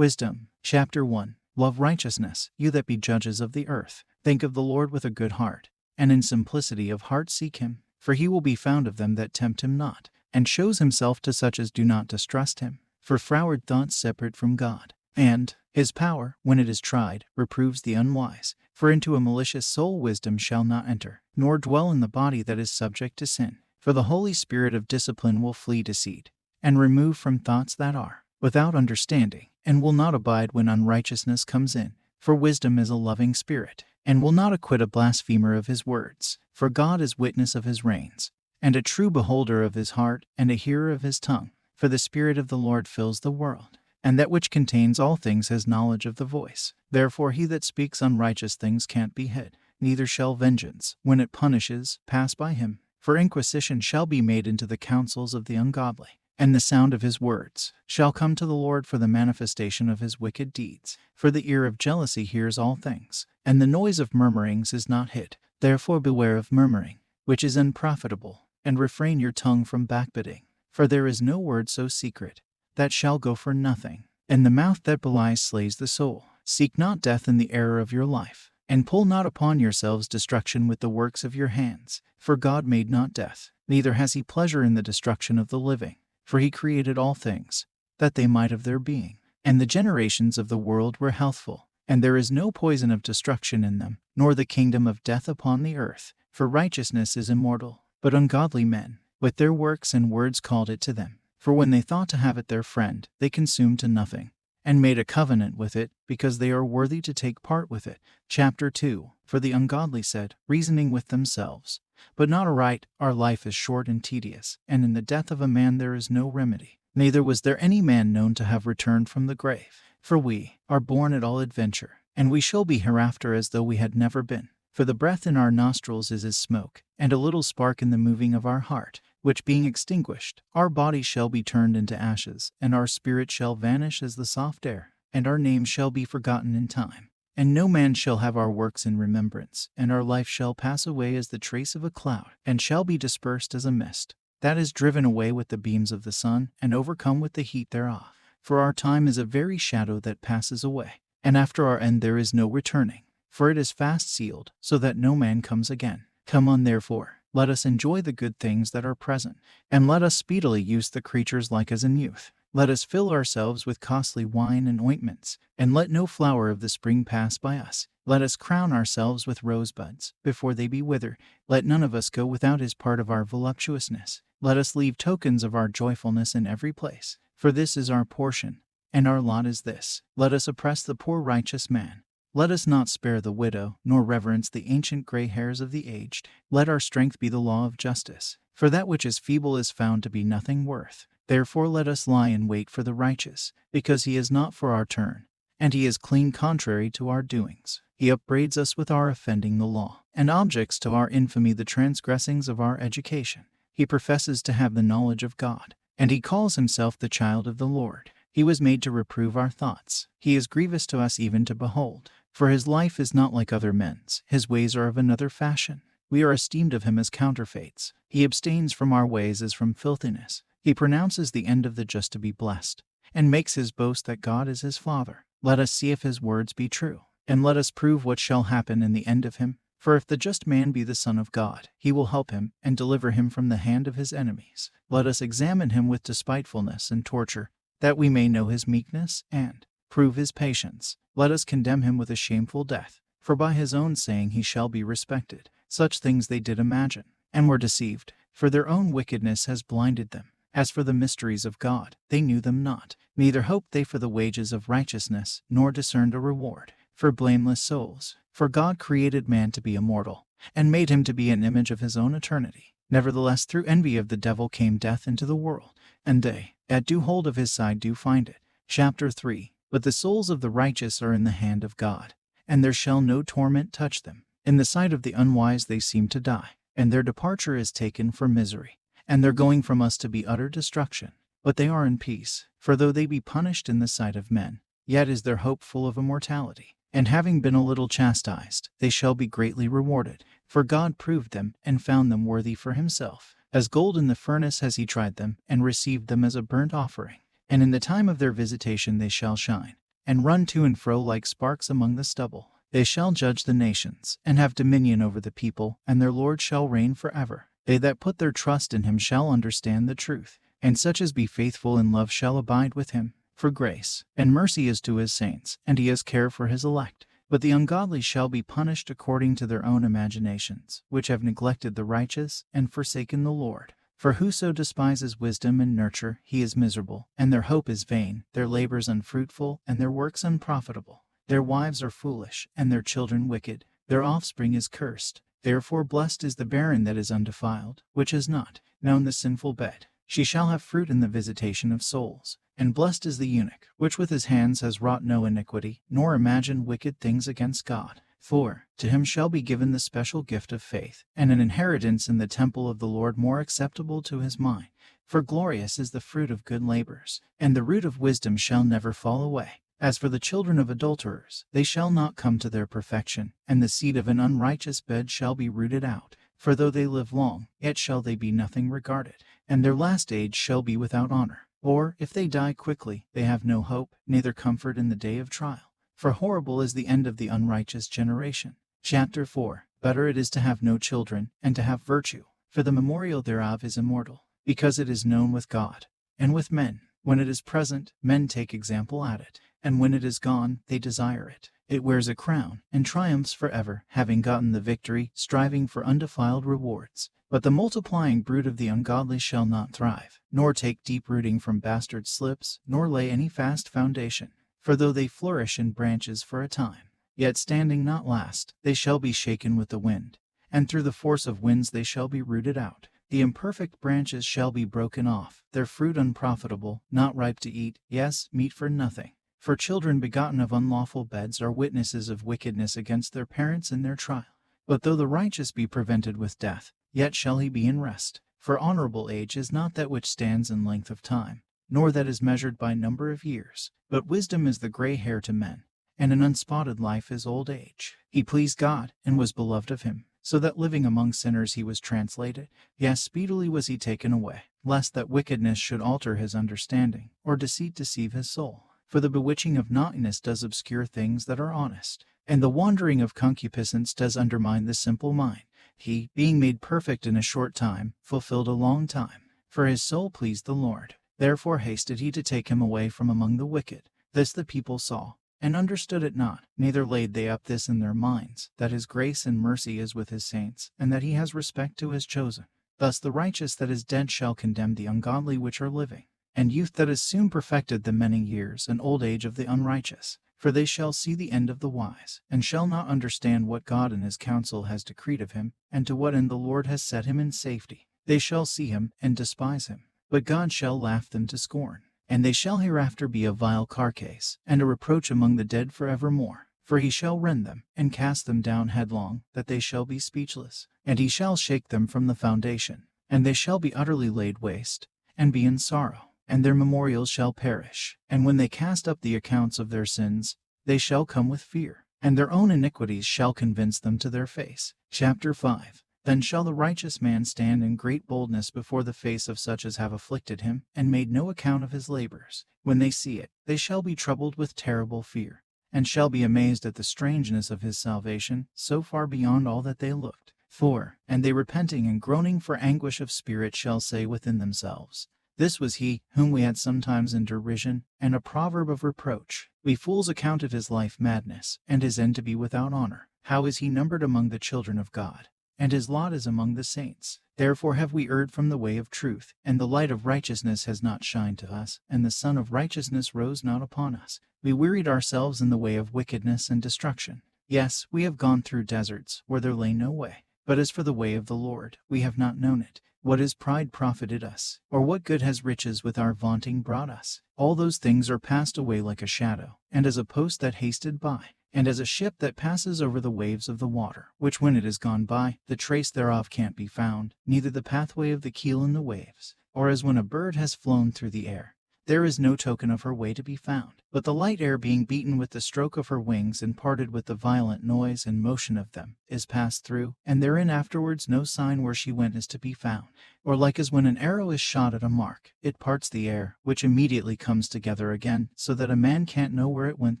Wisdom. Chapter 1. Love righteousness, you that be judges of the earth. Think of the Lord with a good heart, and in simplicity of heart seek him. For he will be found of them that tempt him not, and shows himself to such as do not distrust him. For froward thoughts separate from God, and his power, when it is tried, reproves the unwise. For into a malicious soul wisdom shall not enter, nor dwell in the body that is subject to sin. For the Holy Spirit of discipline will flee deceit, and remove from thoughts that are without understanding, and will not abide when unrighteousness comes in. For wisdom is a loving spirit, and will not acquit a blasphemer of his words. For God is witness of his reins, and a true beholder of his heart, and a hearer of his tongue. For the Spirit of the Lord fills the world, and that which contains all things has knowledge of the voice. Therefore he that speaks unrighteous things can't be hid, neither shall vengeance, when it punishes, pass by him. For inquisition shall be made into the counsels of the ungodly, and the sound of his words shall come to the Lord for the manifestation of his wicked deeds. For the ear of jealousy hears all things, and the noise of murmurings is not hid. Therefore beware of murmuring, which is unprofitable, and refrain your tongue from backbiting. For there is no word so secret that shall go for nothing, and the mouth that belies slays the soul. Seek not death in the error of your life, and pull not upon yourselves destruction with the works of your hands. For God made not death, neither has he pleasure in the destruction of the living. For he created all things, that they might have their being. And the generations of the world were healthful, and there is no poison of destruction in them, nor the kingdom of death upon the earth. For righteousness is immortal, but ungodly men, with their works and words called it to them. For when they thought to have it their friend, they consumed to nothing, and made a covenant with it, because they are worthy to take part with it. Chapter 2. For the ungodly said, reasoning with themselves, but not aright, our life is short and tedious, and in the death of a man there is no remedy. Neither was there any man known to have returned from the grave. For we are born at all adventure, and we shall be hereafter as though we had never been. For the breath in our nostrils is as smoke, and a little spark in the moving of our heart, which being extinguished, our body shall be turned into ashes, and our spirit shall vanish as the soft air, and our name shall be forgotten in time. And no man shall have our works in remembrance, and our life shall pass away as the trace of a cloud, and shall be dispersed as a mist, that is driven away with the beams of the sun, and overcome with the heat thereof. For our time is a very shadow that passes away, and after our end there is no returning. For it is fast sealed, so that no man comes again. Come on therefore, let us enjoy the good things that are present, and let us speedily use the creatures like as in youth. Let us fill ourselves with costly wine and ointments, and let no flower of the spring pass by us. Let us crown ourselves with rosebuds, before they be withered. Let none of us go without his part of our voluptuousness. Let us leave tokens of our joyfulness in every place. For this is our portion, and our lot is this. Let us oppress the poor righteous man. Let us not spare the widow, nor reverence the ancient gray hairs of the aged. Let our strength be the law of justice. For that which is feeble is found to be nothing worth. Therefore let us lie in wait for the righteous, because he is not for our turn, and he is clean contrary to our doings. He upbraids us with our offending the law, and objects to our infamy the transgressings of our education. He professes to have the knowledge of God, and he calls himself the child of the Lord. He was made to reprove our thoughts. He is grievous to us even to behold. For his life is not like other men's, his ways are of another fashion. We are esteemed of him as counterfeits. He abstains from our ways as from filthiness. He pronounces the end of the just to be blessed, and makes his boast that God is his Father. Let us see if his words be true, and let us prove what shall happen in the end of him. For if the just man be the Son of God, he will help him, and deliver him from the hand of his enemies. Let us examine him with despitefulness and torture, that we may know his meekness, and prove his patience. Let us condemn him with a shameful death, for by his own saying he shall be respected. Such things they did imagine, and were deceived, for their own wickedness has blinded them. As for the mysteries of God, they knew them not, neither hoped they for the wages of righteousness, nor discerned a reward for blameless souls. For God created man to be immortal, and made him to be an image of his own eternity. Nevertheless through envy of the devil came death into the world, and they that do hold of his side do find it. Chapter 3. But the souls of the righteous are in the hand of God, and there shall no torment touch them. In the sight of the unwise they seem to die, and their departure is taken for misery, and their going from us to be utter destruction. But they are in peace, for though they be punished in the sight of men, yet is their hope full of immortality. And having been a little chastised, they shall be greatly rewarded. For God proved them, and found them worthy for himself. As gold in the furnace has he tried them, and received them as a burnt offering. And in the time of their visitation they shall shine, and run to and fro like sparks among the stubble. They shall judge the nations, and have dominion over the people, and their Lord shall reign forever. They that put their trust in him shall understand the truth, and such as be faithful in love shall abide with him. For grace and mercy is to his saints, and he has care for his elect. But the ungodly shall be punished according to their own imaginations, which have neglected the righteous, and forsaken the Lord. For whoso despises wisdom and nurture, he is miserable, and their hope is vain, their labors unfruitful, and their works unprofitable. Their wives are foolish, and their children wicked. Their offspring is cursed. Therefore blessed is the barren that is undefiled, which has not known the sinful bed. She shall have fruit in the visitation of souls. And blessed is the eunuch, which with his hands has wrought no iniquity, nor imagined wicked things against God. For to him shall be given the special gift of faith, and an inheritance in the temple of the Lord more acceptable to his mind. For glorious is the fruit of good labors, and the root of wisdom shall never fall away. As for the children of adulterers, they shall not come to their perfection, and the seed of an unrighteous bed shall be rooted out. For though they live long, yet shall they be nothing regarded, and their last age shall be without honor. Or, if they die quickly, they have no hope, neither comfort in the day of trial. For horrible is the end of the unrighteous generation. Chapter 4. Better it is to have no children, and to have virtue, for the memorial thereof is immortal, because it is known with God, and with men. When it is present, men take example at it, and when it is gone, they desire it. It wears a crown, and triumphs forever, having gotten the victory, striving for undefiled rewards. But the multiplying brood of the ungodly shall not thrive, nor take deep rooting from bastard slips, nor lay any fast foundation. For though they flourish in branches for a time, yet standing not last, they shall be shaken with the wind, and through the force of winds they shall be rooted out. The imperfect branches shall be broken off, their fruit unprofitable, not ripe to eat, yes, meat for nothing. For children begotten of unlawful beds are witnesses of wickedness against their parents in their trial. But though the righteous be prevented with death, yet shall he be in rest. For honorable age is not that which stands in length of time, nor that is measured by number of years. But wisdom is the gray hair to men, and an unspotted life is old age. He pleased God, and was beloved of him, so that living among sinners he was translated. Yes, speedily was he taken away, lest that wickedness should alter his understanding, or deceit deceive his soul. For the bewitching of naughtiness does obscure things that are honest, and the wandering of concupiscence does undermine the simple mind. He, being made perfect in a short time, fulfilled a long time. For his soul pleased the Lord. Therefore hasted he to take him away from among the wicked. This the people saw, and understood it not, neither laid they up this in their minds, that his grace and mercy is with his saints, and that he has respect to his chosen. Thus the righteous that is dead shall condemn the ungodly which are living, and youth that is soon perfected the many years, and old age of the unrighteous. For they shall see the end of the wise, and shall not understand what God in his counsel has decreed of him, and to what end the Lord has set him in safety. They shall see him, and despise him, but God shall laugh them to scorn. And they shall hereafter be a vile carcase, and a reproach among the dead for evermore. For he shall rend them, and cast them down headlong, that they shall be speechless. And he shall shake them from the foundation, and they shall be utterly laid waste, and be in sorrow. And their memorials shall perish. And when they cast up the accounts of their sins, they shall come with fear, and their own iniquities shall convince them to their face. Chapter 5. Then shall the righteous man stand in great boldness before the face of such as have afflicted him, and made no account of his labors. When they see it, they shall be troubled with terrible fear, and shall be amazed at the strangeness of his salvation, so far beyond all that they looked for. And they repenting and groaning for anguish of spirit shall say within themselves, This was he, whom we had sometimes in derision, and a proverb of reproach. We fools accounted his life madness, and his end to be without honor. How is he numbered among the children of God? And his lot is among the saints. Therefore have we erred from the way of truth, and the light of righteousness has not shined to us, and the sun of righteousness rose not upon us. We wearied ourselves in the way of wickedness and destruction. Yes, we have gone through deserts, where there lay no way. But as for the way of the Lord, we have not known it. What has pride profited us? Or what good has riches with our vaunting brought us? All those things are passed away like a shadow, and as a post that hasted by, and as a ship that passes over the waves of the water, which when it is gone by, the trace thereof can't be found, neither the pathway of the keel in the waves. Or as when a bird has flown through the air, there is no token of her way to be found. But the light air being beaten with the stroke of her wings and parted with the violent noise and motion of them, is passed through, and therein afterwards no sign where she went is to be found. Or like as when an arrow is shot at a mark, it parts the air, which immediately comes together again, so that a man can't know where it went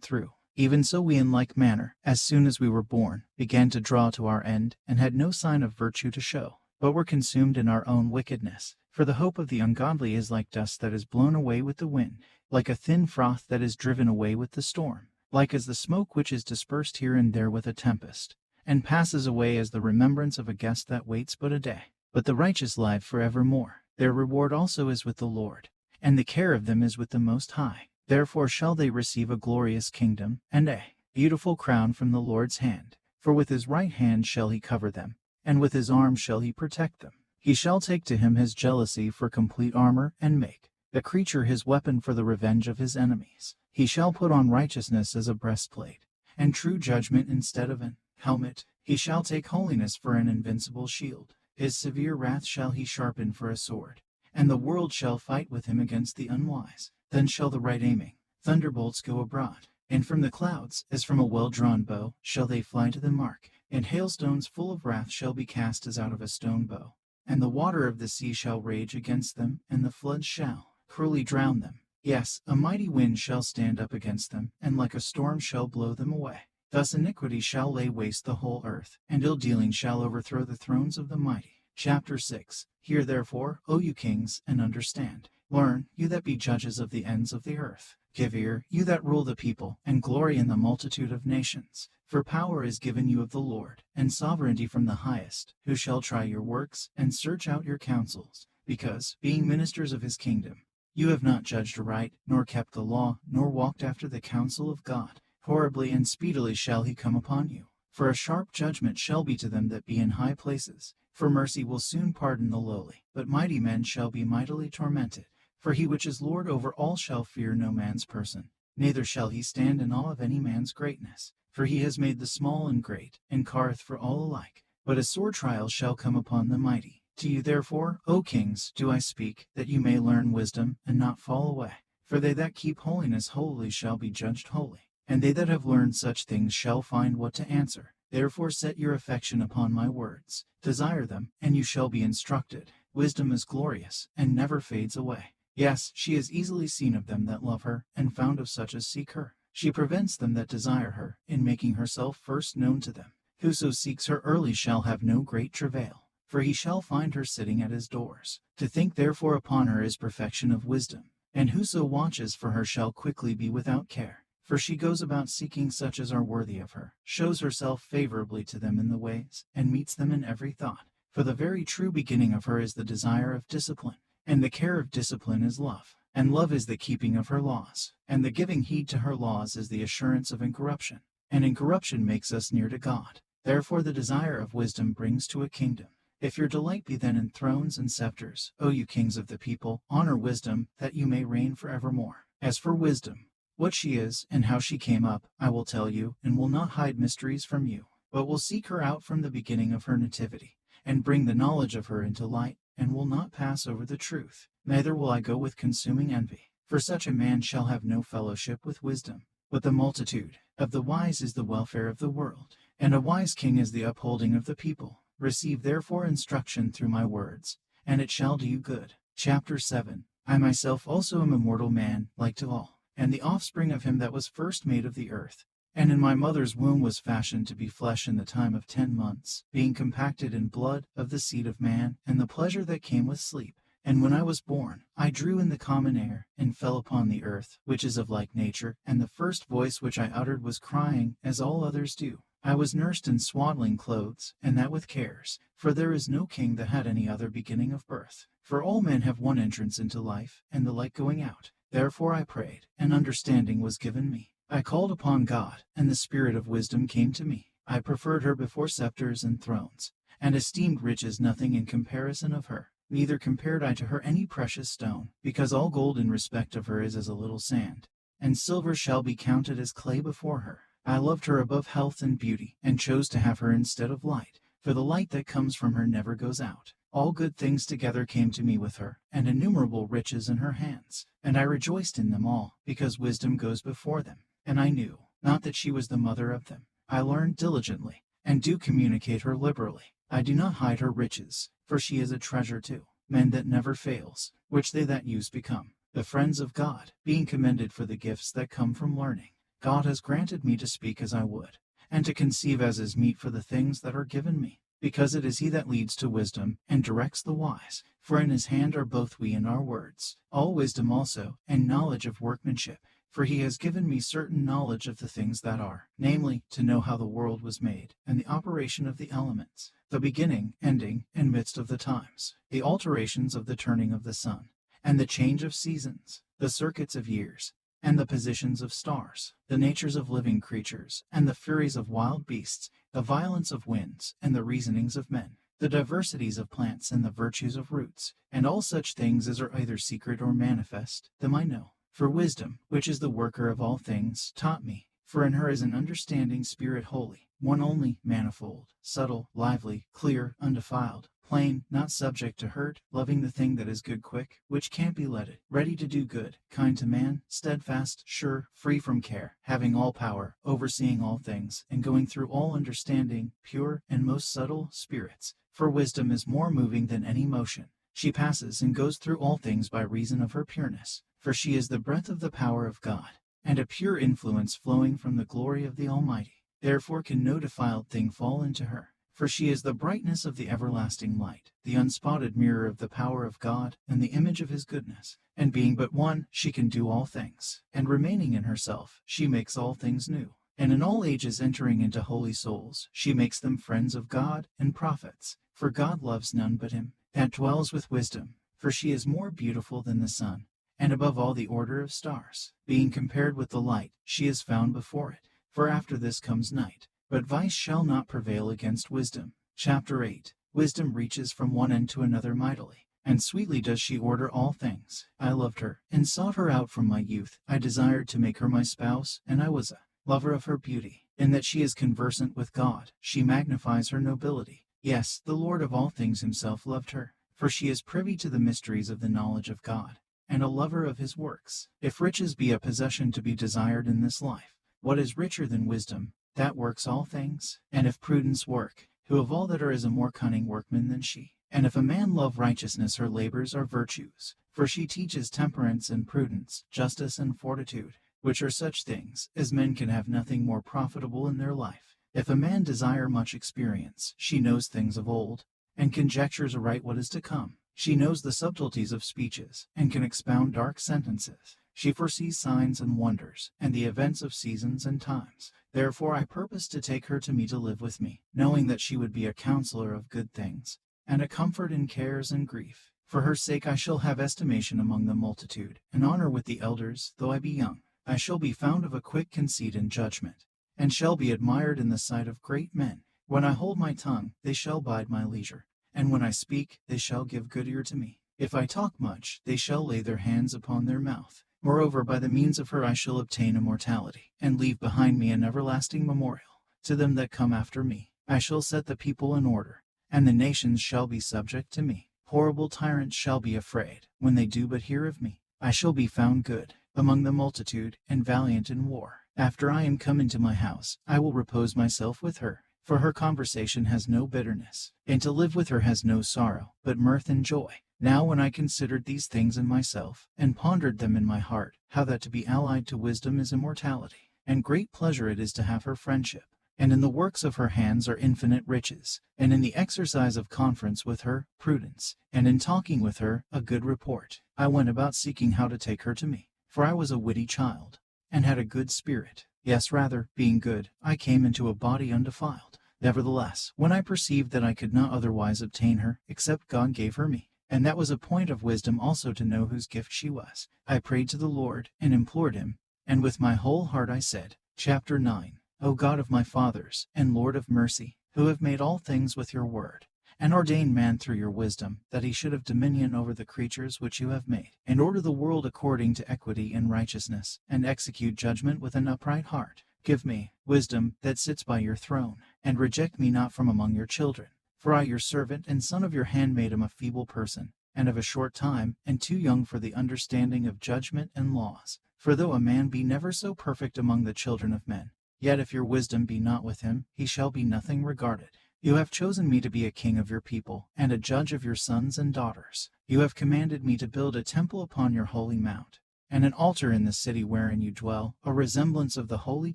through. Even so we in like manner, as soon as we were born, began to draw to our end, and had no sign of virtue to show, but were consumed in our own wickedness. For the hope of the ungodly is like dust that is blown away with the wind, like a thin froth that is driven away with the storm, like as the smoke which is dispersed here and there with a tempest, and passes away as the remembrance of a guest that waits but a day. But the righteous live for evermore. Their reward also is with the Lord, and the care of them is with the Most High. Therefore shall they receive a glorious kingdom, and a beautiful crown from the Lord's hand. For with his right hand shall he cover them, and with his arm shall he protect them. He shall take to him his jealousy for complete armor, and make the creature his weapon for the revenge of his enemies. He shall put on righteousness as a breastplate, and true judgment instead of an helmet. He shall take holiness for an invincible shield. His severe wrath shall he sharpen for a sword, and the world shall fight with him against the unwise. Then shall the right aiming thunderbolts go abroad, and from the clouds, as from a well-drawn bow, shall they fly to the mark. And hailstones full of wrath shall be cast as out of a stone bow. And the water of the sea shall rage against them, and the floods shall cruelly drown them. Yes, a mighty wind shall stand up against them, and like a storm shall blow them away. Thus iniquity shall lay waste the whole earth, and ill-dealing shall overthrow the thrones of the mighty. Chapter 6. Hear therefore, O you kings, and understand. Learn, you that be judges of the ends of the earth. Give ear, you that rule the people, and glory in the multitude of nations. For power is given you of the Lord, and sovereignty from the highest, who shall try your works, and search out your counsels. Because, being ministers of his kingdom, you have not judged aright, nor kept the law, nor walked after the counsel of God. Horribly and speedily shall he come upon you. For a sharp judgment shall be to them that be in high places. For mercy will soon pardon the lowly, but mighty men shall be mightily tormented. For he which is Lord over all shall fear no man's person, neither shall he stand in awe of any man's greatness. For he has made the small and great, and careth for all alike. But a sore trial shall come upon the mighty. To you therefore, O kings, do I speak, that you may learn wisdom, and not fall away. For they that keep holiness holily shall be judged holy, and they that have learned such things shall find what to answer. Therefore set your affection upon my words. Desire them, and you shall be instructed. Wisdom is glorious, and never fades away. Yes, she is easily seen of them that love her, and found of such as seek her. She prevents them that desire her, in making herself first known to them. Whoso seeks her early shall have no great travail, for he shall find her sitting at his doors. To think therefore upon her is perfection of wisdom, and whoso watches for her shall quickly be without care. For she goes about seeking such as are worthy of her, shows herself favorably to them in the ways, and meets them in every thought. For the very true beginning of her is the desire of discipline, and the care of discipline is love. And love is the keeping of her laws, and the giving heed to her laws is the assurance of incorruption, and incorruption makes us near to God. Therefore the desire of wisdom brings to a kingdom. If your delight be then in thrones and scepters, O you kings of the people, honor wisdom, that you may reign forevermore. As for wisdom, what she is, and how she came up, I will tell you, and will not hide mysteries from you, but will seek her out from the beginning of her nativity, and bring the knowledge of her into light, and will not pass over the truth. Neither will I go with consuming envy. For such a man shall have no fellowship with wisdom. But the multitude of the wise is the welfare of the world, and a wise king is the upholding of the people. Receive therefore instruction through my words, and it shall do you good. Chapter 7. I myself also am a mortal man, like to all, and the offspring of him that was first made of the earth. And in my mother's womb was fashioned to be flesh in the time of 10 months, being compacted in blood of the seed of man, and the pleasure that came with sleep. And when I was born, I drew in the common air, and fell upon the earth, which is of like nature, and the first voice which I uttered was crying, as all others do. I was nursed in swaddling clothes, and that with cares, for there is no king that had any other beginning of birth. For all men have one entrance into life, and the like going out. Therefore I prayed, and understanding was given me. I called upon God, and the spirit of wisdom came to me. I preferred her before scepters and thrones, and esteemed riches nothing in comparison of her. Neither compared I to her any precious stone, because all gold in respect of her is as a little sand, and silver shall be counted as clay before her. I loved her above health and beauty, and chose to have her instead of light, for the light that comes from her never goes out. All good things together came to me with her, and innumerable riches in her hands. And I rejoiced in them all, because wisdom goes before them. And I knew not that she was the mother of them. I learned diligently, and do communicate her liberally. I do not hide her riches, for she is a treasure to men that never fails, which they that use become the friends of God, being commended for the gifts that come from learning. God has granted me to speak as I would, and to conceive as is meet for the things that are given me, because it is he that leads to wisdom, and directs the wise. For in his hand are both we and our words, all wisdom also, and knowledge of workmanship. For he has given me certain knowledge of the things that are, namely, to know how the world was made, and the operation of the elements, the beginning, ending, and midst of the times, the alterations of the turning of the sun, and the change of seasons, the circuits of years, and the positions of stars, the natures of living creatures, and the furies of wild beasts, the violence of winds, and the reasonings of men, the diversities of plants, and the virtues of roots, and all such things as are either secret or manifest, them I know. For wisdom, which is the worker of all things, taught me. For in her is an understanding spirit holy, one only, manifold, subtle, lively, clear, undefiled, plain, not subject to hurt, loving the thing that is good, quick, which can't be letted, ready to do good, kind to man, steadfast, sure, free from care, having all power, overseeing all things, and going through all understanding, pure and most subtle spirits. For wisdom is more moving than any motion. She passes and goes through all things by reason of her pureness. For she is the breath of the power of God, and a pure influence flowing from the glory of the Almighty. Therefore can no defiled thing fall into her. For she is the brightness of the everlasting light, the unspotted mirror of the power of God, and the image of his goodness. And being but one, she can do all things. And remaining in herself, she makes all things new. And in all ages entering into holy souls, she makes them friends of God and prophets. For God loves none but him that dwells with wisdom. For she is more beautiful than the sun, and above all the order of stars. Being compared with the light, she is found before it. For after this comes night. But vice shall not prevail against wisdom. Chapter 8. Wisdom reaches from one end to another mightily, and sweetly does she order all things. I loved her, and sought her out from my youth. I desired to make her my spouse, and I was a lover of her beauty. In that she is conversant with God, she magnifies her nobility. Yes, the Lord of all things himself loved her, for she is privy to the mysteries of the knowledge of God, and a lover of his works. If riches be a possession to be desired in this life, what is richer than wisdom, that works all things? And if prudence work, who of all that are is a more cunning workman than she? And if a man love righteousness, her labors are virtues, for she teaches temperance and prudence, justice and fortitude, which are such things as men can have nothing more profitable in their life. If a man desire much experience, she knows things of old, and conjectures aright what is to come. She knows the subtleties of speeches, and can expound dark sentences. She foresees signs and wonders, and the events of seasons and times. Therefore I purpose to take her to me to live with me, knowing that she would be a counselor of good things, and a comfort in cares and grief. For her sake I shall have estimation among the multitude, and honor with the elders, though I be young. I shall be found of a quick conceit and judgment, and shall be admired in the sight of great men. When I hold my tongue, they shall bide my leisure, and when I speak, they shall give good ear to me. If I talk much, they shall lay their hands upon their mouth. Moreover, by the means of her I shall obtain immortality, and leave behind me an everlasting memorial. To them that come after me, I shall set the people in order, and the nations shall be subject to me. Horrible tyrants shall be afraid, when they do but hear of me. I shall be found good among the multitude, and valiant in war. After I am come into my house, I will repose myself with her. For her conversation has no bitterness, and to live with her has no sorrow, but mirth and joy. Now when I considered these things in myself, and pondered them in my heart, how that to be allied to wisdom is immortality, and great pleasure it is to have her friendship, and in the works of her hands are infinite riches, and in the exercise of conference with her, prudence, and in talking with her, a good report, I went about seeking how to take her to me. For I was a witty child, and had a good spirit. Yes, rather, being good, I came into a body undefiled. Nevertheless, when I perceived that I could not otherwise obtain her, except God gave her me, and that was a point of wisdom also to know whose gift she was, I prayed to the Lord, and implored him, and with my whole heart I said, Chapter 9. O God of my fathers, and Lord of mercy, who have made all things with your word, and ordained man through your wisdom, that he should have dominion over the creatures which you have made, and order the world according to equity and righteousness, and execute judgment with an upright heart. Give me wisdom that sits by your throne, and reject me not from among your children. For I, your servant and son of your handmaid, am a feeble person, and of a short time, and too young for the understanding of judgment and laws. For though a man be never so perfect among the children of men, yet if your wisdom be not with him, he shall be nothing regarded. You have chosen me to be a king of your people, and a judge of your sons and daughters. You have commanded me to build a temple upon your holy mount, and an altar in the city wherein you dwell, a resemblance of the holy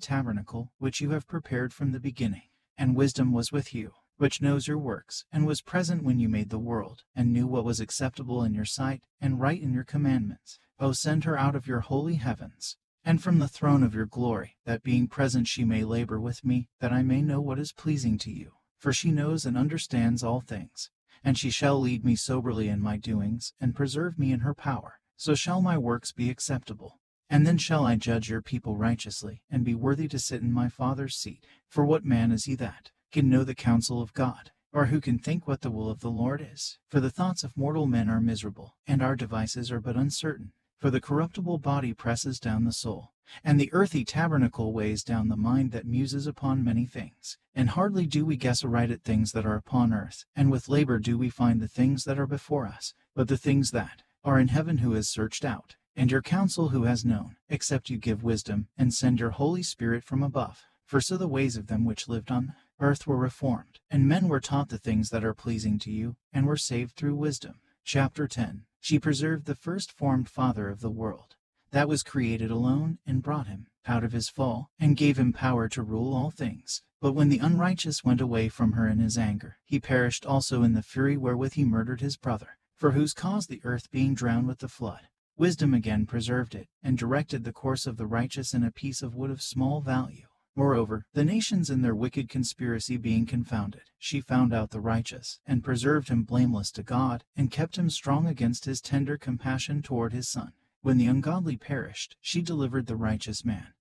tabernacle, which you have prepared from the beginning. And wisdom was with you, which knows your works, and was present when you made the world, and knew what was acceptable in your sight, and right in your commandments. O send her out of your holy heavens, and from the throne of your glory, that being present she may labor with me, that I may know what is pleasing to you. For she knows and understands all things, and she shall lead me soberly in my doings, and preserve me in her power. So shall my works be acceptable. And then shall I judge your people righteously, and be worthy to sit in my Father's seat. For what man is he that can know the counsel of God, or who can think what the will of the Lord is? For the thoughts of mortal men are miserable, and our devices are but uncertain. For the corruptible body presses down the soul, and the earthy tabernacle weighs down the mind that muses upon many things. And hardly do we guess aright at things that are upon earth, and with labor do we find the things that are before us. But the things that are in heaven who has searched out, and your counsel who has known, except you give wisdom, and send your Holy Spirit from above? For so the ways of them which lived on earth were reformed, and men were taught the things that are pleasing to you, and were saved through wisdom. Chapter 10. She preserved the first formed father of the world, that was created alone, and brought him out of his fall, and gave him power to rule all things. But when the unrighteous went away from her in his anger, he perished also in the fury wherewith he murdered his brother, for whose cause the earth being drowned with the flood. Wisdom again preserved it, and directed the course of the righteous in a piece of wood of small value. Moreover, the nations in their wicked conspiracy being confounded, she found out the righteous, and preserved him blameless to God, and kept him strong against his tender compassion toward his son. When the ungodly perished, she delivered the righteous man,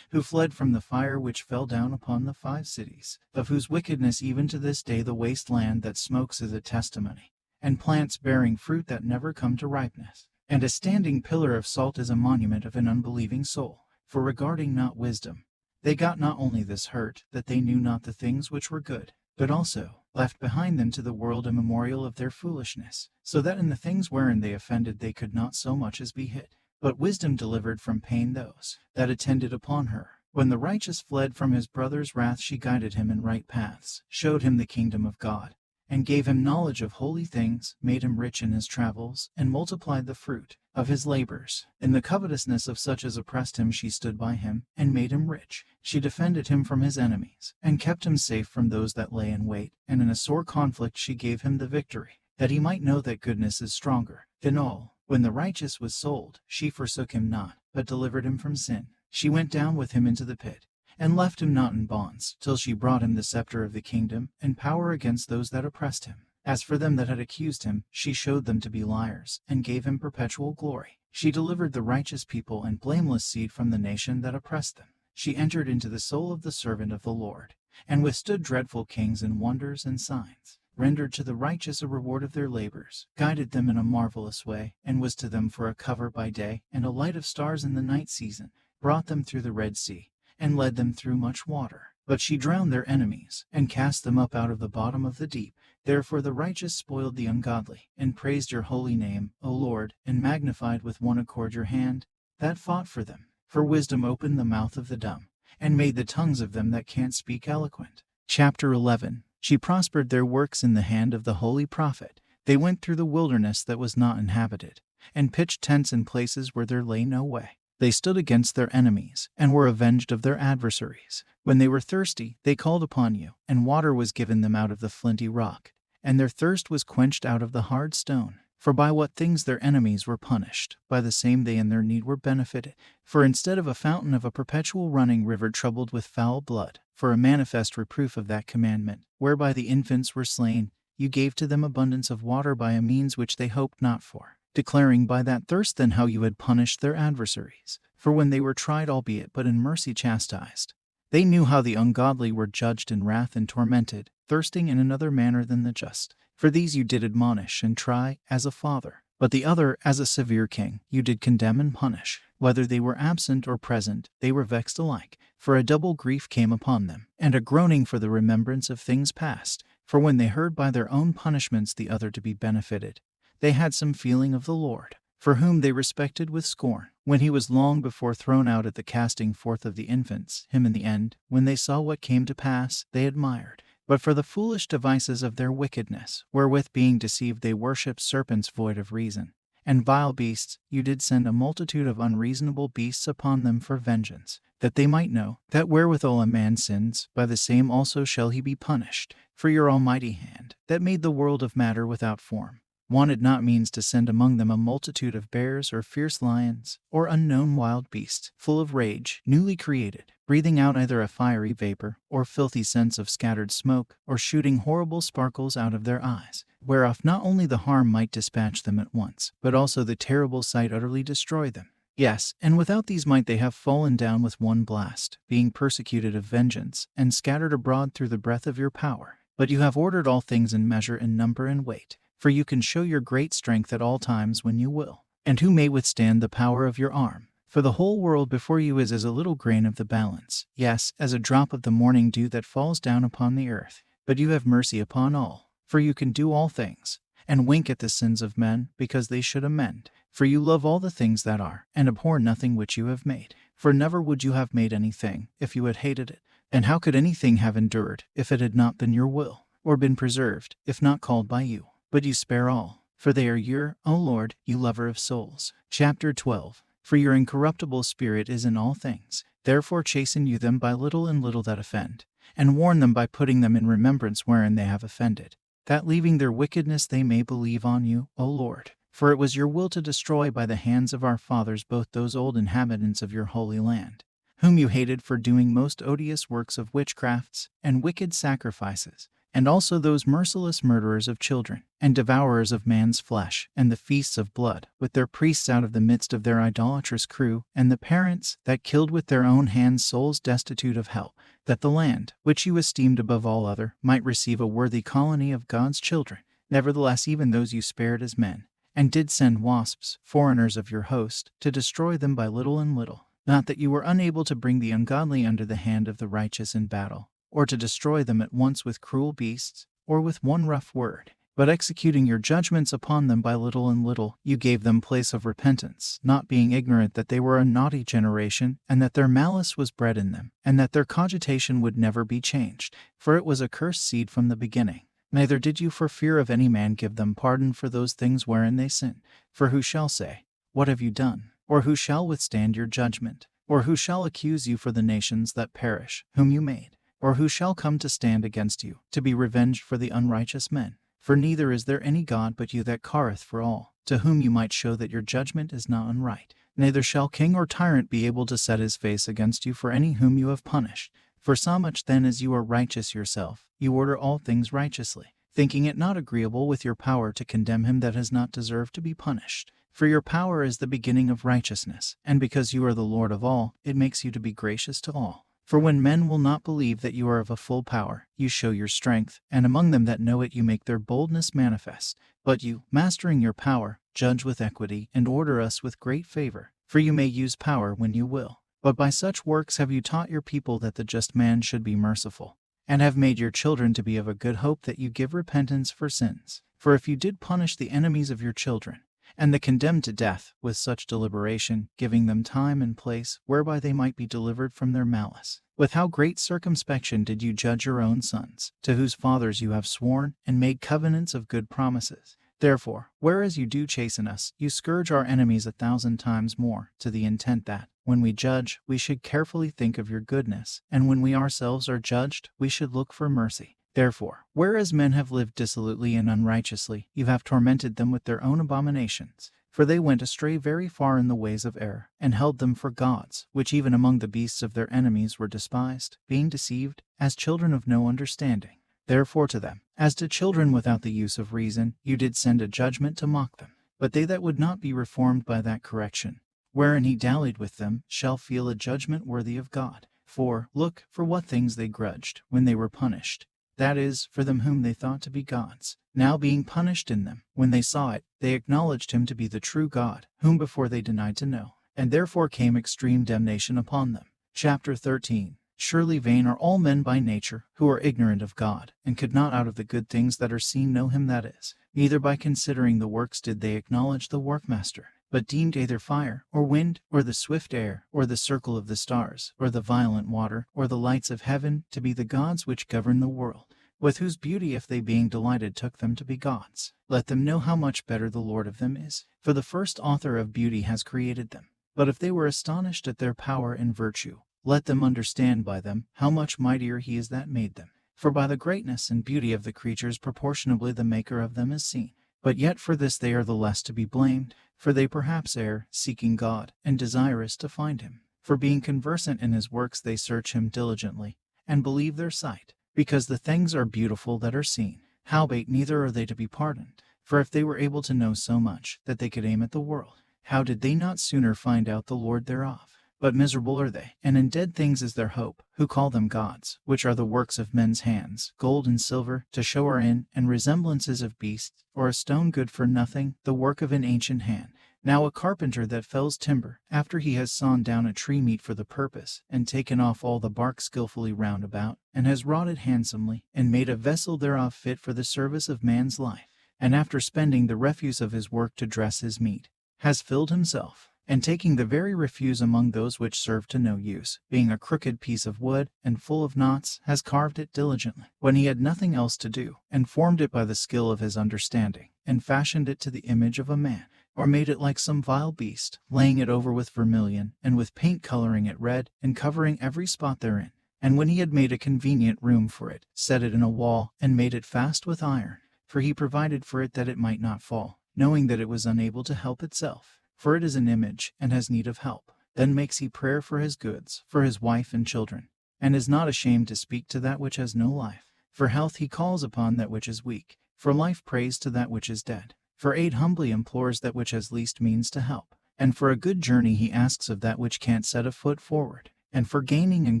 who fled from the fire which fell down upon the 5 cities, of whose wickedness even to this day the waste land that smokes is a testimony, and plants bearing fruit that never come to ripeness. And a standing pillar of salt is a monument of an unbelieving soul. For regarding not wisdom, they got not only this hurt, that they knew not the things which were good, but also left behind them to the world a memorial of their foolishness, so that in the things wherein they offended they could not so much as be hid. But wisdom delivered from pain those that attended upon her. When the righteous fled from his brother's wrath, she guided him in right paths, showed him the kingdom of God, and gave him knowledge of holy things, made him rich in his travels, and multiplied the fruit of his labors. In the covetousness of such as oppressed him she stood by him, and made him rich. She defended him from his enemies, and kept him safe from those that lay in wait, and in a sore conflict she gave him the victory, that he might know that goodness is stronger than all. When the righteous was sold, she forsook him not, but delivered him from sin. She went down with him into the pit, and left him not in bonds, till she brought him the scepter of the kingdom, and power against those that oppressed him. As for them that had accused him, she showed them to be liars, and gave him perpetual glory. She delivered the righteous people and blameless seed from the nation that oppressed them. She entered into the soul of the servant of the Lord, and withstood dreadful kings in wonders and signs, rendered to the righteous a reward of their labors, guided them in a marvelous way, and was to them for a cover by day, and a light of stars in the night season, brought them through the Red Sea, and led them through much water. But she drowned their enemies, and cast them up out of the bottom of the deep. Therefore the righteous spoiled the ungodly, and praised your holy name, O Lord, and magnified with one accord your hand that fought for them. For wisdom opened the mouth of the dumb, and made the tongues of them that can't speak eloquent. Chapter 11. She prospered their works in the hand of the holy prophet. They went through the wilderness that was not inhabited, and pitched tents in places where there lay no way. They stood against their enemies, and were avenged of their adversaries. When they were thirsty, they called upon you, and water was given them out of the flinty rock, and their thirst was quenched out of the hard stone. For by what things their enemies were punished, by the same they in their need were benefited. For instead of a fountain of a perpetual running river troubled with foul blood, for a manifest reproof of that commandment, whereby the infants were slain, you gave to them abundance of water by a means which they hoped not for, declaring by that thirst then how you had punished their adversaries. For when they were tried, albeit but in mercy chastised, they knew how the ungodly were judged in wrath and tormented, thirsting in another manner than the just. For these you did admonish and try as a father, but the other as a severe king you did condemn and punish. Whether they were absent or present, they were vexed alike, for a double grief came upon them, and a groaning for the remembrance of things past, For when they heard by their own punishments the other to be benefited, they had some feeling of the Lord, for whom they respected with scorn, when he was long before thrown out at the casting forth of the infants. Him in the end, when they saw what came to pass, they admired. But for the foolish devices of their wickedness, wherewith being deceived they worshipped serpents void of reason, and vile beasts, you did send a multitude of unreasonable beasts upon them for vengeance, that they might know that wherewithal a man sins, by the same also shall he be punished. For your almighty hand, that made the world of matter without form, wanted not means to send among them a multitude of bears or fierce lions, or unknown wild beasts, full of rage, newly created, breathing out either a fiery vapor, or filthy scents of scattered smoke, or shooting horrible sparkles out of their eyes, whereof not only the harm might dispatch them at once, but also the terrible sight utterly destroy them. Yes, and without these might they have fallen down with one blast, being persecuted of vengeance, and scattered abroad through the breath of your power. But you have ordered all things in measure and number and weight, for you can show your great strength at all times when you will. And who may withstand the power of your arm? For the whole world before you is as a little grain of the balance, yes, as a drop of the morning dew that falls down upon the earth. But you have mercy upon all, for you can do all things, and wink at the sins of men, because they should amend. For you love all the things that are, and abhor nothing which you have made. For never would you have made anything, if you had hated it. And how could anything have endured, if it had not been your will, or been preserved, if not called by you? But you spare all, for they are your, O Lord, you lover of souls. Chapter 12. For your incorruptible spirit is in all things. Therefore chasten you them by little and little that offend, and warn them by putting them in remembrance wherein they have offended, that leaving their wickedness they may believe on you, O Lord. For it was your will to destroy by the hands of our fathers both those old inhabitants of your holy land, whom you hated for doing most odious works of witchcrafts and wicked sacrifices, and also those merciless murderers of children, and devourers of man's flesh, and the feasts of blood, with their priests out of the midst of their idolatrous crew, and the parents that killed with their own hands souls destitute of help, that the land, which you esteemed above all other, might receive a worthy colony of God's children. Nevertheless even those you spared as men, and did send wasps, foreigners of your host, to destroy them by little and little. Not that you were unable to bring the ungodly under the hand of the righteous in battle, or to destroy them at once with cruel beasts, or with one rough word, but executing your judgments upon them by little and little, you gave them place of repentance, not being ignorant that they were a naughty generation, and that their malice was bred in them, and that their cogitation would never be changed, for it was a cursed seed from the beginning. Neither did you for fear of any man give them pardon for those things wherein they sin. For who shall say, What have you done? Or who shall withstand your judgment? Or who shall accuse you for the nations that perish, whom you made? Or who shall come to stand against you, to be revenged for the unrighteous men? For neither is there any God but you that careth for all, to whom you might show that your judgment is not unright. Neither shall king or tyrant be able to set his face against you for any whom you have punished. For so much then as you are righteous yourself, you order all things righteously, thinking it not agreeable with your power to condemn him that has not deserved to be punished. For your power is the beginning of righteousness, and because you are the Lord of all, it makes you to be gracious to all. For when men will not believe that you are of a full power, you show your strength, and among them that know it you make their boldness manifest. But you, mastering your power, judge with equity, and order us with great favor. For you may use power when you will. But by such works have you taught your people that the just man should be merciful, and have made your children to be of a good hope that you give repentance for sins. For if you did punish the enemies of your children, and the condemned to death, with such deliberation, giving them time and place whereby they might be delivered from their malice, with how great circumspection did you judge your own sons, to whose fathers you have sworn and made covenants of good promises. Therefore, whereas you do chasten us, you scourge our enemies 1,000 times more, to the intent that, when we judge, we should carefully think of your goodness, and when we ourselves are judged, we should look for mercy. Therefore, whereas men have lived dissolutely and unrighteously, you have tormented them with their own abominations. For they went astray very far in the ways of error, and held them for gods, which even among the beasts of their enemies were despised, being deceived, as children of no understanding. Therefore to them, as to children without the use of reason, you did send a judgment to mock them. But they that would not be reformed by that correction, wherein he dallied with them, shall feel a judgment worthy of God. For, look, for what things they grudged, when they were punished. That is, for them whom they thought to be gods. Now being punished in them, when they saw it, they acknowledged him to be the true God, whom before they denied to know. And therefore came extreme damnation upon them. Chapter 13. Surely vain are all men by nature, who are ignorant of God, and could not out of the good things that are seen know him that is. Neither by considering the works did they acknowledge the workmaster, but deemed either fire, or wind, or the swift air, or the circle of the stars, or the violent water, or the lights of heaven, to be the gods which govern the world, with whose beauty if they being delighted took them to be gods. Let them know how much better the Lord of them is, for the first author of beauty has created them. But if they were astonished at their power and virtue, let them understand by them how much mightier he is that made them. For by the greatness and beauty of the creatures proportionably the maker of them is seen. But yet for this they are the less to be blamed, for they perhaps err, seeking God, and desirous to find him. For being conversant in his works they search him diligently, and believe their sight, because the things are beautiful that are seen. Howbeit neither are they to be pardoned. For if they were able to know so much that they could aim at the world, how did they not sooner find out the Lord thereof? But miserable are they, and in dead things is their hope, who call them gods, which are the works of men's hands, gold and silver, to show are in, and resemblances of beasts, or a stone good for nothing, the work of an ancient hand. Now a carpenter that fells timber, after he has sawn down a tree meet for the purpose, and taken off all the bark skillfully round about, and has wrought it handsomely, and made a vessel thereof fit for the service of man's life, and after spending the refuse of his work to dress his meat, has filled himself, and taking the very refuse among those which serve to no use, being a crooked piece of wood, and full of knots, has carved it diligently, when he had nothing else to do, and formed it by the skill of his understanding, and fashioned it to the image of a man, or made it like some vile beast, laying it over with vermilion, and with paint coloring it red, and covering every spot therein. And when he had made a convenient room for it, set it in a wall, and made it fast with iron, for he provided for it that it might not fall, knowing that it was unable to help itself, for it is an image, and has need of help. Then makes he prayer for his goods, for his wife and children, and is not ashamed to speak to that which has no life. For health he calls upon that which is weak, for life prays to that which is dead. For aid humbly implores that which has least means to help, and for a good journey he asks of that which can't set a foot forward, and for gaining and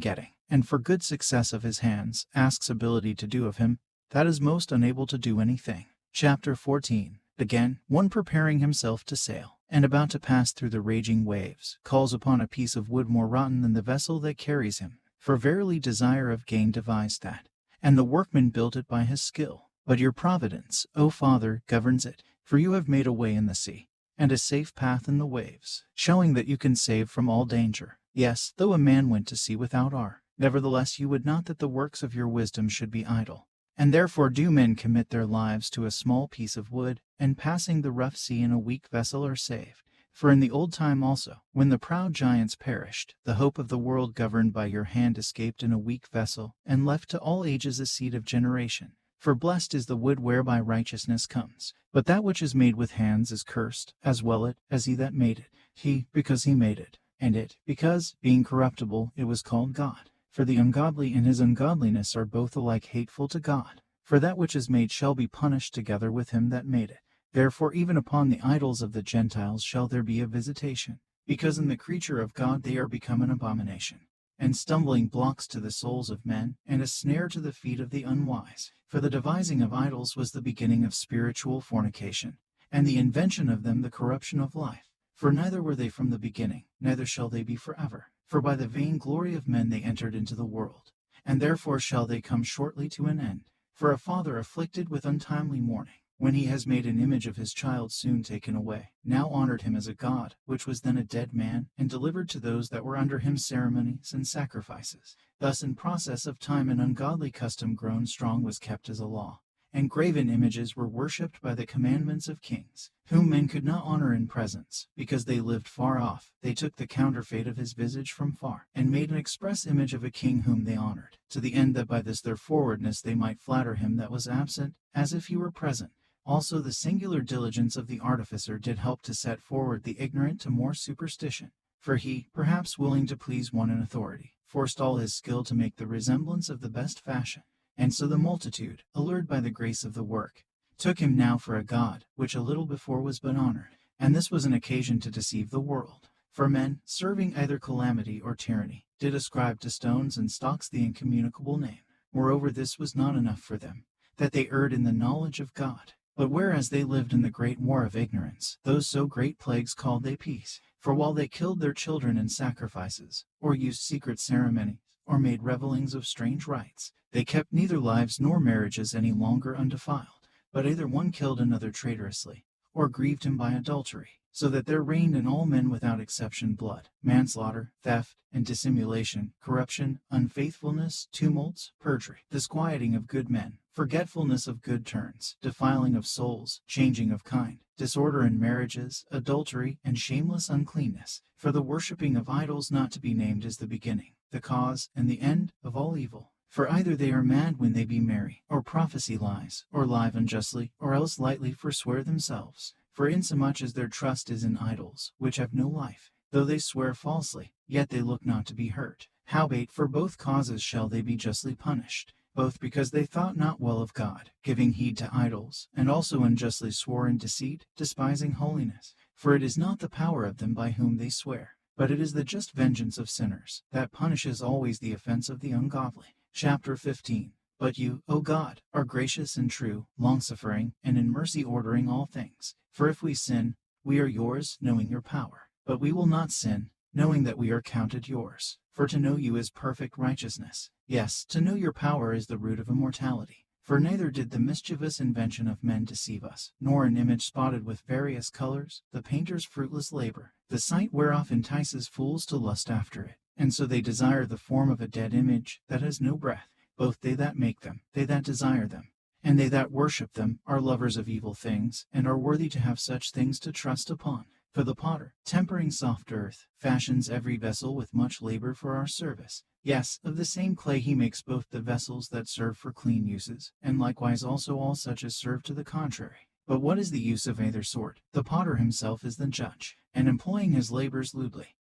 getting, and for good success of his hands, asks ability to do of him that is most unable to do anything. Chapter 14. Again, one preparing himself to sail, and about to pass through the raging waves, calls upon a piece of wood more rotten than the vessel that carries him, for verily desire of gain devised that, and the workman built it by his skill. But your providence, O Father, governs it, for you have made a way in the sea, and a safe path in the waves, showing that you can save from all danger. Yes, though a man went to sea without R, nevertheless you would not that the works of your wisdom should be idle. And therefore do men commit their lives to a small piece of wood, and passing the rough sea in a weak vessel are saved. For in the old time also, when the proud giants perished, the hope of the world governed by your hand escaped in a weak vessel, and left to all ages a seed of generation. For blessed is the wood whereby righteousness comes. But that which is made with hands is cursed, as well it as he that made it. He, because he made it, and it, because, being corruptible, it was called God. For the ungodly in his ungodliness are both alike hateful to God. For that which is made shall be punished together with him that made it. Therefore even upon the idols of the Gentiles shall there be a visitation, because in the creature of God they are become an abomination, and stumbling blocks to the souls of men, and a snare to the feet of the unwise. For the devising of idols was the beginning of spiritual fornication, and the invention of them the corruption of life. For neither were they from the beginning, neither shall they be forever. For by the vain glory of men they entered into the world, and therefore shall they come shortly to an end. For a father afflicted with untimely mourning, when he has made an image of his child soon taken away, now honored him as a god, which was then a dead man, and delivered to those that were under him ceremonies and sacrifices. Thus in process of time an ungodly custom grown strong was kept as a law, and graven images were worshipped by the commandments of kings, whom men could not honor in presence, because they lived far off. They took the counterfeit of his visage from far, and made an express image of a king whom they honored, to the end that by this their forwardness they might flatter him that was absent, as if he were present. Also the singular diligence of the artificer did help to set forward the ignorant to more superstition. For he, perhaps willing to please one in authority, forced all his skill to make the resemblance of the best fashion. And so the multitude, allured by the grace of the work, took him now for a god, which a little before was but honored. And this was an occasion to deceive the world. For men, serving either calamity or tyranny, did ascribe to stones and stocks the incommunicable name. Moreover, this was not enough for them, that they erred in the knowledge of God. But whereas they lived in the great war of ignorance, those so great plagues called they peace. For while they killed their children in sacrifices, or used secret ceremonies, or made revellings of strange rites. They kept neither lives nor marriages any longer undefiled, but either one killed another traitorously, or grieved him by adultery, so that there reigned in all men without exception blood, manslaughter, theft, and dissimulation, corruption, unfaithfulness, tumults, perjury, disquieting of good men, forgetfulness of good turns, defiling of souls, changing of kind, disorder in marriages, adultery, and shameless uncleanness. For the worshipping of idols not to be named is the beginning, the cause, and the end of all evil. For either they are mad when they be merry, or prophesy lies, or lie unjustly, or else lightly forswear themselves. For insomuch as their trust is in idols, which have no life, though they swear falsely, yet they look not to be hurt. Howbeit for both causes shall they be justly punished, both because they thought not well of God, giving heed to idols, and also unjustly swore in deceit, despising holiness. For it is not the power of them by whom they swear, but it is the just vengeance of sinners, that punishes always the offense of the ungodly. Chapter 15. But you, O God, are gracious and true, longsuffering, and in mercy ordering all things. For if we sin, we are yours, knowing your power. But we will not sin, knowing that we are counted yours. For to know you is perfect righteousness. Yes, to know your power is the root of immortality. For neither did the mischievous invention of men deceive us, nor an image spotted with various colors, the painter's fruitless labor, the sight whereof entices fools to lust after it. And so they desire the form of a dead image, that has no breath. Both they that make them, they that desire them, and they that worship them, are lovers of evil things, and are worthy to have such things to trust upon. For the potter, tempering soft earth, fashions every vessel with much labor for our service. Yes, of the same clay he makes both the vessels that serve for clean uses, and likewise also all such as serve to the contrary. But what is the use of either sort? The potter himself is the judge, and employing his labors lewdly,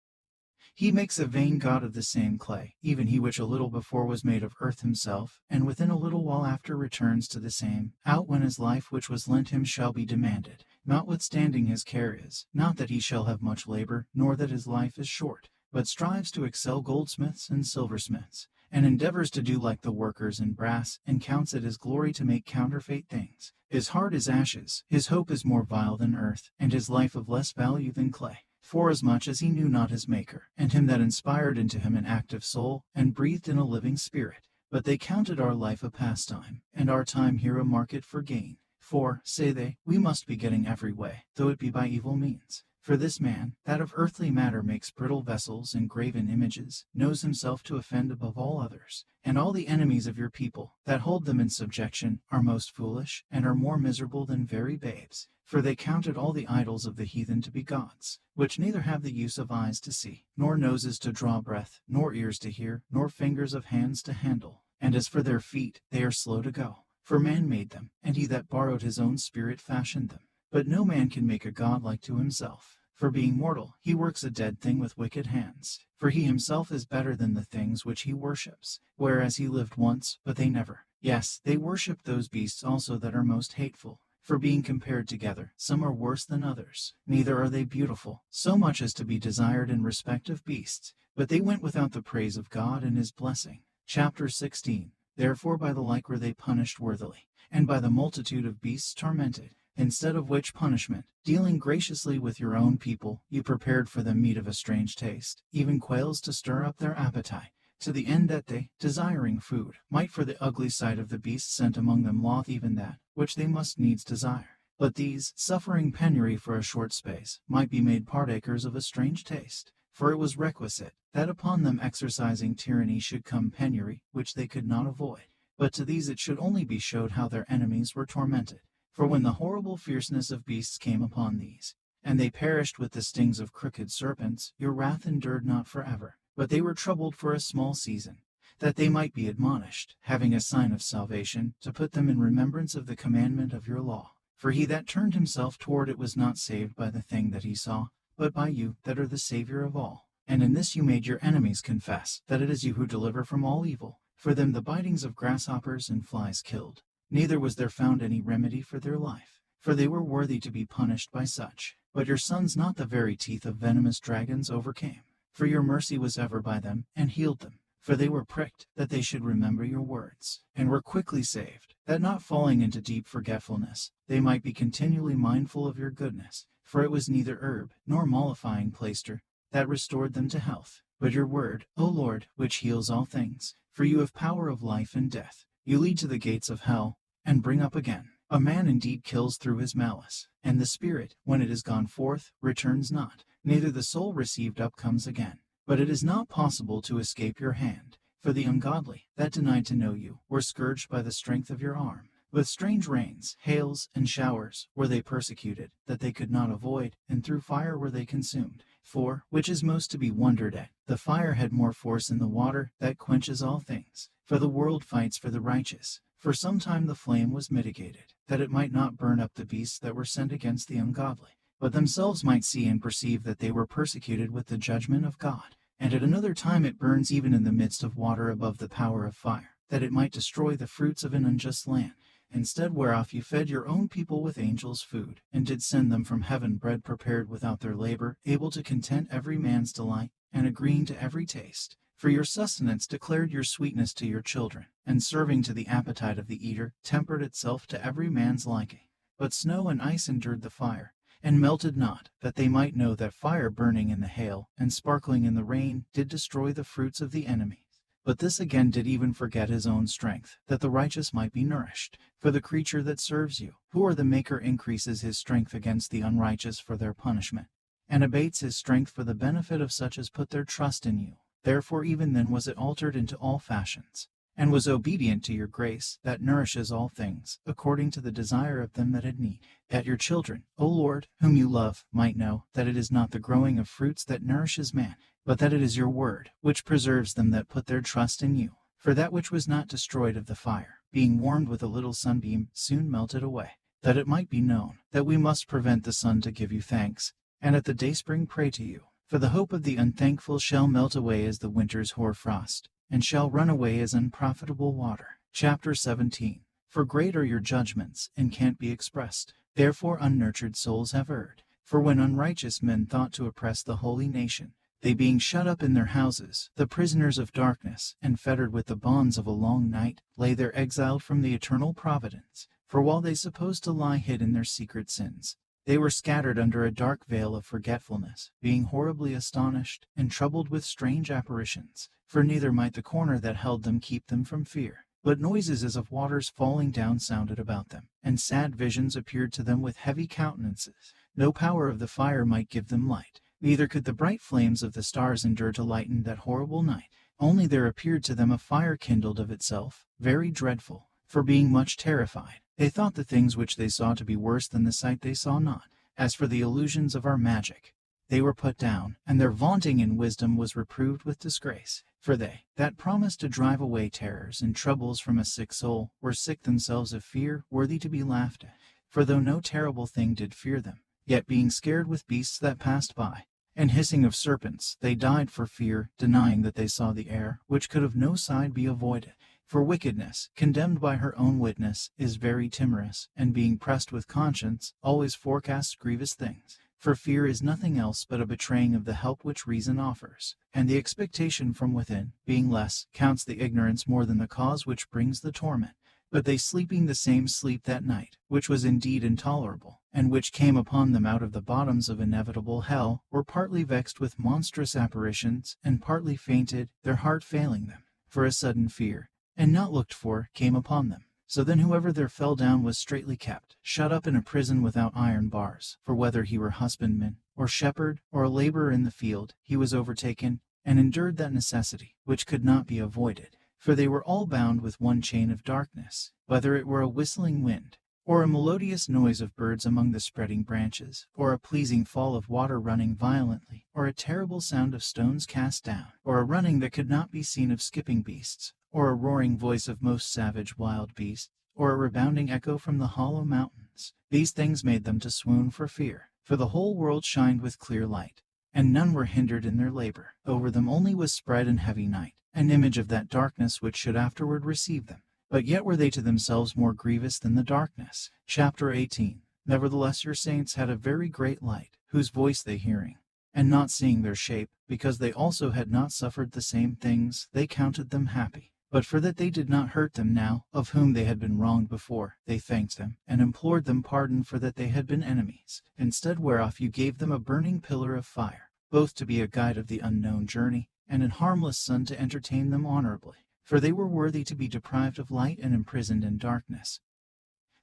he makes a vain god of the same clay, even he which a little before was made of earth himself, and within a little while after returns to the same, out when his life which was lent him shall be demanded. Notwithstanding his care is, not that he shall have much labor, nor that his life is short, but strives to excel goldsmiths and silversmiths, and endeavors to do like the workers in brass, and counts it his glory to make counterfeit things. His heart is ashes, his hope is more vile than earth, and his life of less value than clay. Forasmuch as he knew not his Maker, and him that inspired into him an active soul, and breathed in a living spirit. But they counted our life a pastime, and our time here a market for gain. For, say they, we must be getting every way, though it be by evil means. For this man, that of earthly matter makes brittle vessels and graven images, knows himself to offend above all others. And all the enemies of your people, that hold them in subjection, are most foolish, and are more miserable than very babes. For they counted all the idols of the heathen to be gods, which neither have the use of eyes to see, nor noses to draw breath, nor ears to hear, nor fingers of hands to handle. And as for their feet, they are slow to go. For man made them, and he that borrowed his own spirit fashioned them. But no man can make a god like to himself. For being mortal, he works a dead thing with wicked hands. For he himself is better than the things which he worships. Whereas he lived once, but they never. Yes, they worship those beasts also that are most hateful. For being compared together, some are worse than others. Neither are they beautiful, so much as to be desired in respect of beasts. But they went without the praise of God and his blessing. Chapter 16. Therefore by the like were they punished worthily, and by the multitude of beasts tormented. Instead of which punishment, dealing graciously with your own people, you prepared for them meat of a strange taste, even quails to stir up their appetite, to the end that they, desiring food, might for the ugly sight of the beasts sent among them loth even that, which they must needs desire. But these, suffering penury for a short space, might be made partakers of a strange taste. For it was requisite, that upon them exercising tyranny should come penury, which they could not avoid. But to these it should only be showed how their enemies were tormented. For when the horrible fierceness of beasts came upon these, and they perished with the stings of crooked serpents, your wrath endured not forever. But they were troubled for a small season, that they might be admonished, having a sign of salvation, to put them in remembrance of the commandment of your law. For he that turned himself toward it was not saved by the thing that he saw, but by you that are the Savior of all. And in this you made your enemies confess, that it is you who deliver from all evil. For them the bitings of grasshoppers and flies killed. Neither was there found any remedy for their life. For they were worthy to be punished by such. But your sons not the very teeth of venomous dragons overcame. For your mercy was ever by them, and healed them. For they were pricked, that they should remember your words, and were quickly saved, that not falling into deep forgetfulness, they might be continually mindful of your goodness. For it was neither herb, nor mollifying plaister, that restored them to health, but your word, O Lord, which heals all things. For you have power of life and death. You lead to the gates of hell, and bring up again. A man indeed kills through his malice, and the spirit, when it is gone forth, returns not, neither the soul received up comes again. But it is not possible to escape your hand. For the ungodly, that denied to know you, were scourged by the strength of your arm. With strange rains, hails, and showers were they persecuted, that they could not avoid, and through fire were they consumed. For, which is most to be wondered at, the fire had more force than the water that quenches all things. For the world fights for the righteous. For some time the flame was mitigated, that it might not burn up the beasts that were sent against the ungodly, but themselves might see and perceive that they were persecuted with the judgment of God. And at another time it burns even in the midst of water above the power of fire, that it might destroy the fruits of an unjust land. Instead whereof you fed your own people with angels' food, and did send them from heaven bread prepared without their labor, able to content every man's delight, and agreeing to every taste. For your sustenance declared your sweetness to your children, and serving to the appetite of the eater, tempered itself to every man's liking. But snow and ice endured the fire, and melted not, that they might know that fire burning in the hail, and sparkling in the rain, did destroy the fruits of the enemy. But this again did even forget his own strength, that the righteous might be nourished. For the creature that serves you, who are the Maker, increases his strength against the unrighteous for their punishment, and abates his strength for the benefit of such as put their trust in you. Therefore even then was it altered into all fashions, and was obedient to your grace, that nourishes all things, according to the desire of them that had need, that your children, O Lord, whom you love, might know that it is not the growing of fruits that nourishes man, but that it is your word, which preserves them that put their trust in you. For that which was not destroyed of the fire, being warmed with a little sunbeam, soon melted away, that it might be known that we must prevent the sun to give you thanks, and at the dayspring pray to you. For the hope of the unthankful shall melt away as the winter's hoar-frost, and shall run away as unprofitable water. Chapter 17. For great are your judgments, and can't be expressed. Therefore unnurtured souls have erred. For when unrighteous men thought to oppress the holy nation, they being shut up in their houses, the prisoners of darkness, and fettered with the bonds of a long night, lay there exiled from the eternal providence. For while they supposed to lie hid in their secret sins, they were scattered under a dark veil of forgetfulness, being horribly astonished, and troubled with strange apparitions. For neither might the corner that held them keep them from fear, but noises as of waters falling down sounded about them, and sad visions appeared to them with heavy countenances. No power of the fire might give them light, neither could the bright flames of the stars endure to lighten that horrible night. Only there appeared to them a fire kindled of itself, very dreadful. For being much terrified, they thought the things which they saw to be worse than the sight they saw not. As for the illusions of our magic, they were put down, and their vaunting in wisdom was reproved with disgrace. For they, that promised to drive away terrors and troubles from a sick soul, were sick themselves of fear, worthy to be laughed at. For though no terrible thing did fear them, yet being scared with beasts that passed by, and hissing of serpents, they died for fear, denying that they saw the air, which could of no side be avoided. For wickedness, condemned by her own witness, is very timorous, and being pressed with conscience, always forecasts grievous things. For fear is nothing else but a betraying of the help which reason offers, and the expectation from within, being less, counts the ignorance more than the cause which brings the torment. But they sleeping the same sleep that night, which was indeed intolerable, and which came upon them out of the bottoms of inevitable hell, were partly vexed with monstrous apparitions, and partly fainted, their heart failing them. For a sudden fear, and not looked for, came upon them. So then whoever there fell down was straitly kept, shut up in a prison without iron bars. For whether he were husbandman, or shepherd, or a laborer in the field, he was overtaken, and endured that necessity, which could not be avoided. For they were all bound with one chain of darkness, whether it were a whistling wind, or a melodious noise of birds among the spreading branches, or a pleasing fall of water running violently, or a terrible sound of stones cast down, or a running that could not be seen of skipping beasts, or a roaring voice of most savage wild beasts, or a rebounding echo from the hollow mountains. These things made them to swoon for fear, for the whole world shined with clear light, and none were hindered in their labor. Over them only was spread in heavy night, an image of that darkness which should afterward receive them. But yet were they to themselves more grievous than the darkness. Chapter 18. Nevertheless your saints had a very great light, whose voice they hearing, and not seeing their shape, because they also had not suffered the same things, they counted them happy. But for that they did not hurt them now, of whom they had been wronged before, they thanked them, and implored them pardon for that they had been enemies. Instead whereof you gave them a burning pillar of fire, both to be a guide of the unknown journey, and an harmless son to entertain them honorably. For they were worthy to be deprived of light and imprisoned in darkness.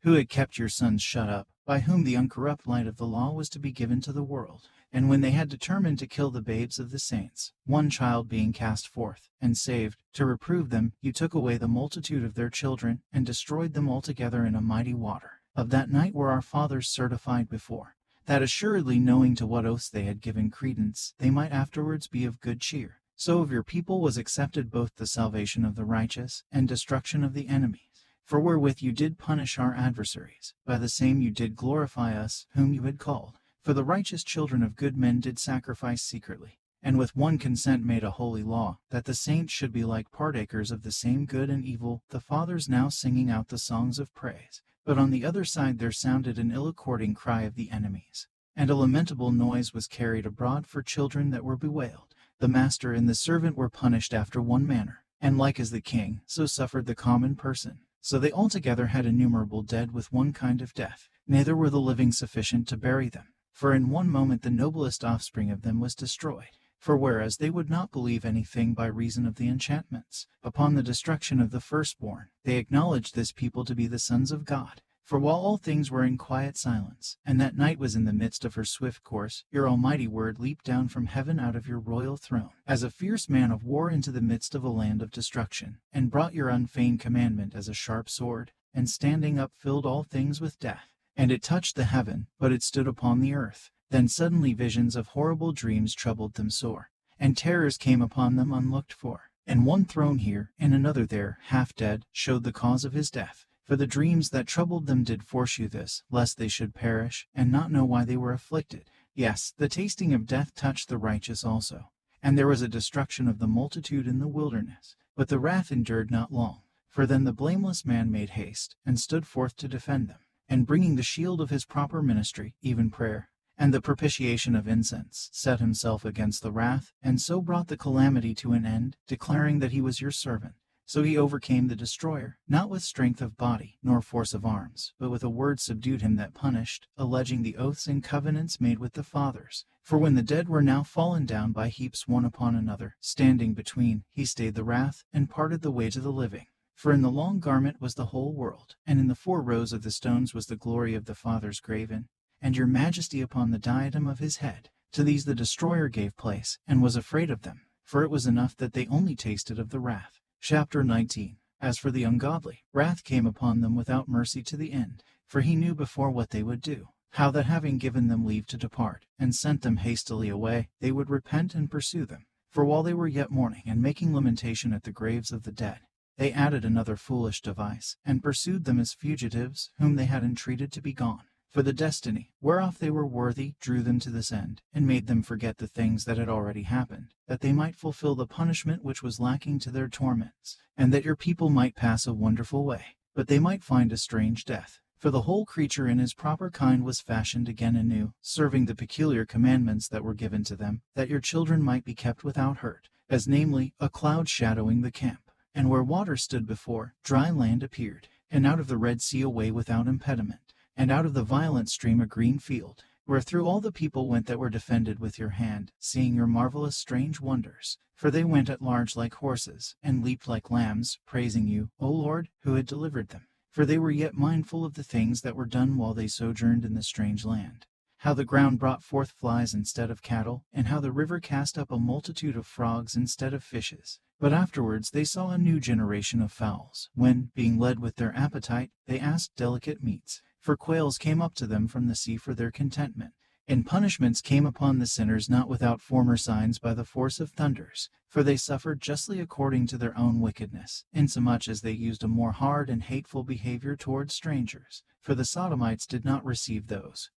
Who had kept your sons shut up, by whom the uncorrupt light of the law was to be given to the world. And when they had determined to kill the babes of the saints, one child being cast forth, and saved, to reprove them, you took away the multitude of their children, and destroyed them altogether in a mighty water. Of that night were our fathers certified before, that assuredly knowing to what oaths they had given credence, they might afterwards be of good cheer. So of your people was accepted both the salvation of the righteous, and destruction of the enemies. For wherewith you did punish our adversaries, by the same you did glorify us, whom you had called. For the righteous children of good men did sacrifice secretly, and with one consent made a holy law, that the saints should be like partakers of the same good and evil, the fathers now singing out the songs of praise. But on the other side there sounded an ill-according cry of the enemies, and a lamentable noise was carried abroad for children that were bewailed. The master and the servant were punished after one manner, and like as the king, so suffered the common person. So they altogether had innumerable dead with one kind of death, neither were the living sufficient to bury them. For in one moment the noblest offspring of them was destroyed. For whereas they would not believe anything by reason of the enchantments, upon the destruction of the firstborn, they acknowledged this people to be the sons of God. For while all things were in quiet silence, and that night was in the midst of her swift course, your almighty word leaped down from heaven out of your royal throne, as a fierce man of war into the midst of a land of destruction, and brought your unfeigned commandment as a sharp sword, and standing up filled all things with death. And it touched the heaven, but it stood upon the earth. Then suddenly visions of horrible dreams troubled them sore, and terrors came upon them unlooked for. And one thrown here, and another there, half dead, showed the cause of his death. For the dreams that troubled them did foreshew this, lest they should perish, and not know why they were afflicted. Yes, the tasting of death touched the righteous also. And there was a destruction of the multitude in the wilderness. But the wrath endured not long. For then the blameless man made haste, and stood forth to defend them, and bringing the shield of his proper ministry, even prayer, and the propitiation of incense, set himself against the wrath, and so brought the calamity to an end, declaring that he was your servant. So he overcame the destroyer, not with strength of body, nor force of arms, but with a word subdued him that punished, alleging the oaths and covenants made with the fathers. For when the dead were now fallen down by heaps one upon another, standing between, he stayed the wrath, and parted the way to the living. For in the long garment was the whole world, and in the 4 rows of the stones was the glory of the fathers graven, and your majesty upon the diadem of his head. To these the destroyer gave place, and was afraid of them, for it was enough that they only tasted of the wrath. Chapter 19. As for the ungodly, wrath came upon them without mercy to the end, for he knew before what they would do, how that having given them leave to depart, and sent them hastily away, they would repent and pursue them. For while they were yet mourning and making lamentation at the graves of the dead, they added another foolish device, and pursued them as fugitives, whom they had entreated to be gone. For the destiny, whereof they were worthy, drew them to this end, and made them forget the things that had already happened, that they might fulfill the punishment which was lacking to their torments, and that your people might pass a wonderful way, but they might find a strange death. For the whole creature in his proper kind was fashioned again anew, serving the peculiar commandments that were given to them, that your children might be kept without hurt, as namely, a cloud shadowing the camp. And where water stood before, dry land appeared, and out of the Red Sea a way without impediment, and out of the violent stream a green field, where through all the people went that were defended with your hand, seeing your marvelous strange wonders. For they went at large like horses, and leaped like lambs, praising you, O Lord, who had delivered them. For they were yet mindful of the things that were done while they sojourned in the strange land, how the ground brought forth flies instead of cattle, and how the river cast up a multitude of frogs instead of fishes. But afterwards they saw a new generation of fowls, when, being led with their appetite, they asked delicate meats. For quails came up to them from the sea for their contentment. And punishments came upon the sinners not without former signs by the force of thunders. For they suffered justly according to their own wickedness, insomuch as they used a more hard and hateful behavior towards strangers. For the Sodomites did not receive those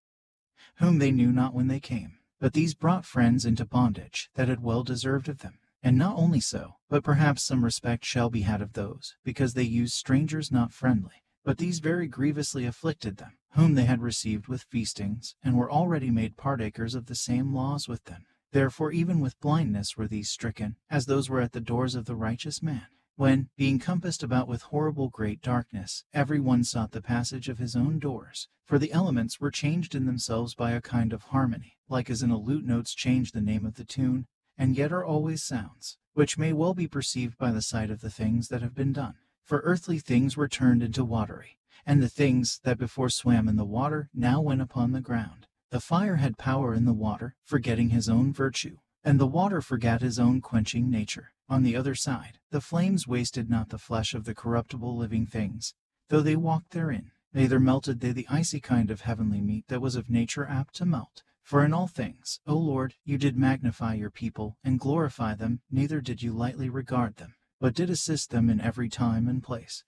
whom they knew not when they came. But these brought friends into bondage, that had well deserved of them. And not only so, but perhaps some respect shall be had of those, because they used strangers not friendly. But these very grievously afflicted them, whom they had received with feastings, and were already made partakers of the same laws with them. Therefore even with blindness were these stricken, as those were at the doors of the righteous man, when, being compassed about with horrible great darkness, every one sought the passage of his own doors. For the elements were changed in themselves by a kind of harmony, like as in a lute notes change the name of the tune, and yet are always sounds, which may well be perceived by the sight of the things that have been done. For earthly things were turned into watery, and the things that before swam in the water now went upon the ground. The fire had power in the water, forgetting his own virtue, and the water forgat his own quenching nature. On the other side, the flames wasted not the flesh of the corruptible living things, though they walked therein. Neither melted they the icy kind of heavenly meat that was of nature apt to melt. For in all things, O Lord, you did magnify your people and glorify them, neither did you lightly regard them, but did assist them in every time and place.